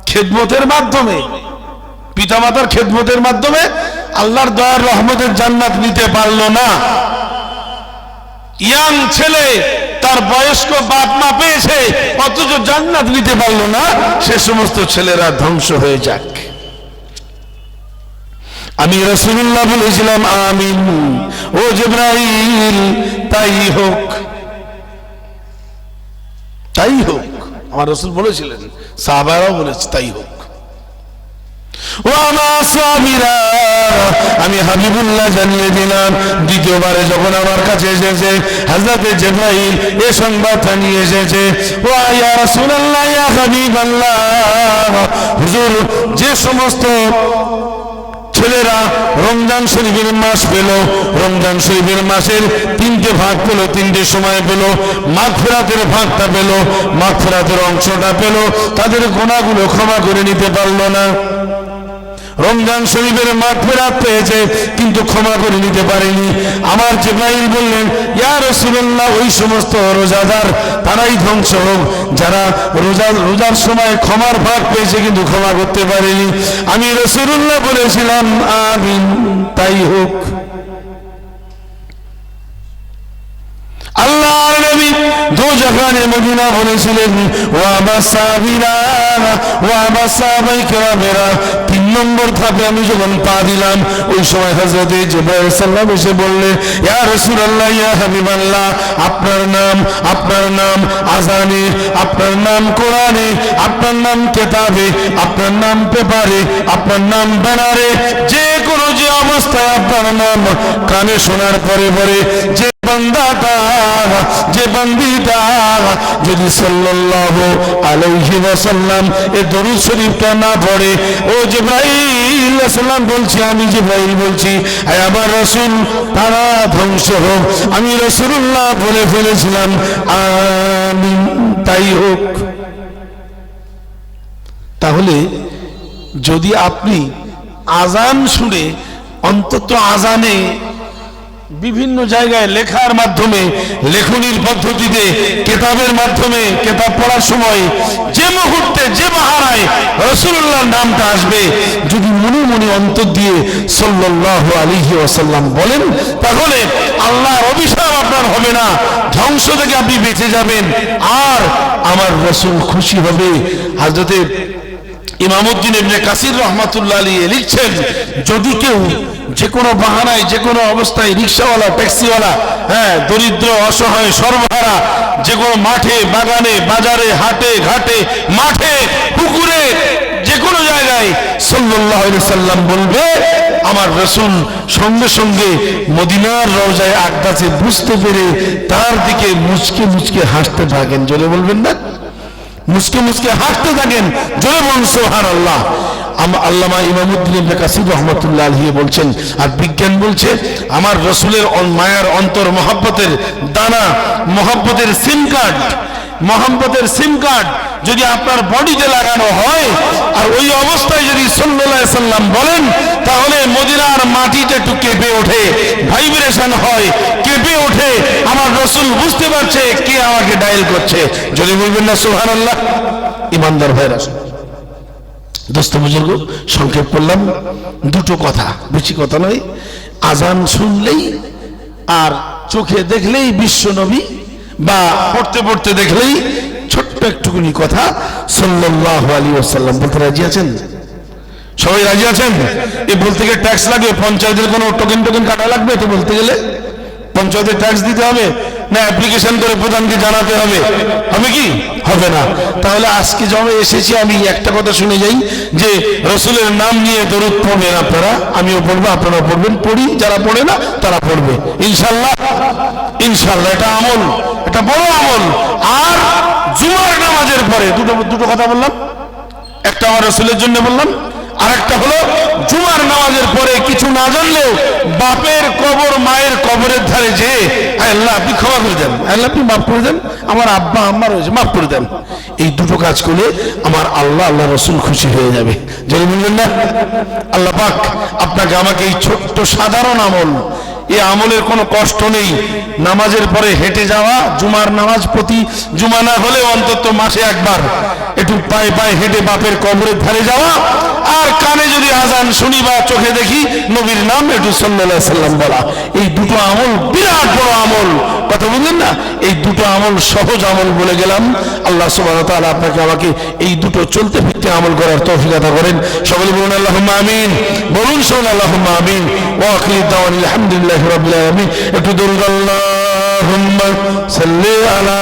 খেদমতের মাধ্যমে, পিতা মাতার খেদমতের মাধ্যমে আল্লাহর দয়ার রহমতের জান্নাত নিতে পারলো না। ইয়াং ছেলে তার বয়স্ক বাপ মা পেয়েছে, অথচ জান্নাত নিতে পারলো না, সে সমস্ত ছেলেরা ধ্বংস হয়ে যাক। আমি রাসূলুল্লাহ বলেছিলাম আমিন, ও জিবরাইল তাই হোক, তাই হোক। আমার রাসূল বলেছিলেন, সাহাবারাও বলেছে তাই হোক। ও আমার সাহাবীরা, আমি হাবিবুল্লাহ জানিয়ে দিলাম। দ্বিতীয়বারে যখন আমার কাছে এসেছে হযরতে জিবরাইল এই সংবাদটা নিয়ে এসেছে, ও ইয়া রাসূলুল্লাহ ইয়া হাবিবাল্লাহ, হুজুর যে সমস্ত ছেলেরা রমজান শরীফের মাস পেল, রমজান শরীফের মাসের 3টে ভাগ পেল, 3টে সময় পেল, মাগফিরাতের ভাগটা পেল, মাগফিরাতের অংশটা পেল, তাদের গুনাহগুলো ক্ষমা করে নিতে পারলো না। রমজান শরীফের মাগফিরাত পেয়েছে কিন্তু ক্ষমা করে নিতে পারেনি। আমার জিবরাইল বললেন, ইয়া রাসূলুল্লাহ, ওই সমস্ত রোজাদার তারাই ধ্বংস হোক যারা রোজার সময় ক্ষমার ভাগ পেয়েছে কিন্তু ক্ষমা করতে পারেনি। আমি রাসূলুল্লাহ বলেছিলাম আমিন, তাই হোক। আল্লাহর নবী দোজাখানে মদিনা বলেছিলেন, ওয়া মাসাবিরা ওয়া মাসাবাই কেরামেরা। 3 নম্বর ধাপে আমি যখন পা দিলাম, ওই সময় হযরতে জিবরাইল সাল্লাল্লাহু আলাইহি ওয়াসাল্লাম এসে বললেন, ইয়া রাসূলুল্লাহ ইয়া হাবিবাল্লাহ, আপনার নাম, আপনার নাম আযানে, আপনার নাম কোরআনে, আপনার নাম কিতাবে, আপনার নাম পেপারে, আপনার নাম ব্যানারে, যে কোনো যে অবস্থায় আপনার নাম কানে শোনার পরে পরে যে বান্দাটা, যে বান্দিটা যদি সাল্লাল্লাহু আলাইহি ওয়াসাল্লাম এই দরুদ শরীফটা না পড়ে, ও জিবরাইল সালাম বলছি, আমি জিবরাইল বলছি, হে আমার রাসূল তারা ধ্বংস হোক। আমি রাসূলুল্লাহ বলে ফেলেছিলাম আমিন, তাই হোক। তাহলে যদি আপনি আজান শুনে, অন্তত আজানে বিভিন্ন জায়গায় লেখার মাধ্যমে, লেখনির পদ্ধতিতে, কেতাবের মাধ্যমে, কেতাব পড়ার সময় যে মুহূর্তে যে বাহারায় রাসূলুল্লাহর নামটা আসবে, যদি মনে মনে অন্তর দিয়ে সাল্লাল্লাহু আলাইহি ওয়াসাল্লাম বলেন, তাহলে আল্লাহর অভিশাপ আপনার হবে না, ধ্বংস থেকে আপনি বেঁচে যাবেন, আর আমার রাসূল খুশি হবে। হযরতে ইমামউদ্দিন ইবনে কাসির রাহমাতুল্লাহ আলাইহি লিখছেন, যদি কেউ যে কোনো বাহানায়, যে কোনো অবস্থায়, রিকশাওয়ালা, ট্যাক্সিওয়ালা, দরিদ্র, অসহায়, সর্বহারা, যে কোনো মাঠে, বাগানে, বাজারে, হাটে, ঘাটে, মাঠে, পুকুরে, যে কোনো জায়গায় সাল্লাল্লাহু আলাইহি সাল্লাম বলবে, আমার রাসূল সঙ্গে সঙ্গে মদিনার রওজায় আকদাসে বুঝতে পেরে তার দিকে মুচকে মুচকে হাসতে থাকেন। জোরে বলবেন না? মুচকে মুচকে হাসতে থাকেন। জোরে বলুন সুবহানাল্লাহ। আল্লামা ইমামউদ্দিন ইবনে কাসির রাহমাতুল্লাহ আলাইহি বলছেন, আর বিজ্ঞান বলছে, আমার রাসূলের মায়ার অন্তর, মহব্বতের দানা, মহব্বতের সিম কার্ড, মহব্বতের সিম কার্ড যদি আপনার বডিতে লাগানো হয়, আর ওই অবস্থায় যদি সাল্লাল্লাহু আলাইহি সাল্লাম বলেন, তাহলে মদিনার মাটিটা একটু কেঁপে ওঠে, ভাইব্রেশন হয়, কেঁপে ওঠে। আমার রাসূল বুঝতে পারছে কে আমাকে ডায়াল করছে। যদি বলবেন না সুবহানাল্লাহ। ইমানদার ভাইরা, দোস্ত বুজুর্গ, সংক্ষেপ করলাম, দুটো কথা, বেশি কথা নয়। আজান শুনলেই আর চোখে দেখলেই বিশ্ব নবী, বা পড়তে পড়তে দেখলেই ছোট্ট একটুকুনি কথা সাল্লাল্লাহু আলাইহি ওয়াসাল্লাম বলতে রাজি আছেন? সবাই রাজি আছেন? এই বলতে গেলে ট্যাক্স লাগবে, পঞ্চায়েতের কোনো টোকেন কাটা লাগবে? তো বলতে গেলে পঞ্চায়েতের ট্যাক্স দিতে হবে না অ্যাপ্লিকেশন করে প্রধানকে জানাতে হবে? হবে কি? হবে না। তাহলে আজকে যখন এসেছি আমি একটা কথা শুনে যাই, যে রাসূলের নাম নিয়ে দরুদ পড়বেন আপনারা, আমিও পড়বো, আপনারাও পড়বেন, পড়ি, যারা পড়ে না তারা পড়বে ইনশাআল্লাহ। ইনশাআল্লাহ এটা আমল, এটা বড় আমল। আর জুমার নামাজের পরে দুটো কথা বললাম, একটা আমার রাসূলের জন্য বললাম, আর একটা হলো জুমার নামাজের পরে কিছু না জানলেও বাপের কবর, মায়ের কবরের ধারে যে, আল্লাহ আপনি ক্ষমা করে দেন, আল্লাহ আপনি মাফ করে দেন, আমার আব্বা আম্মা রয়েছে, মাফ করে দেন। এই দুটো কাজ করলে আমার আল্লাহ, আল্লাহ রাসূল খুশি হয়ে যাবে। যদি বলবেন না? আল্লাহ পাক আপনাকে আমাকে এই ছোট্ট সাধারণ আমল, এই আমলের কোনো কষ্ট নেই, নামাজের পরে হেঁটে যাওয়া, জুমার নামাজ প্রতি জুমা না হলে অন্তত মাসে একবার একটু পায়ে পায়ে হেঁটে বাপের কবরের ধারে যাওয়া, আর কানে যদি আজান শুনি বা চোখে দেখি নবীর নাম একটু সাল্লাল্লাহু আলাইহি সাল্লাম বলা, এই দুটো আমল বিরাট বড় আমল। কথা বুঝলেন না? এই দুটো আমল সহজ আমল বলে গেলাম। আল্লাহ সুবহানাহু ওয়া তাআলা আপনাকে আমাকে এই দুটো চলতে ফিরতে আমল করার তৌফিক আতা করেন। সকলে বলুন আল্লাহুম্মা আমিন। বলুন সকলে আল্লাহুম্মা আমিন। ওয়া আখিরু দাওয়ানা আলহামদুলিল্লাহি রাব্বিল আলামিন। একটু দরুদ আল্লাহুম্মা সাল্লি আলা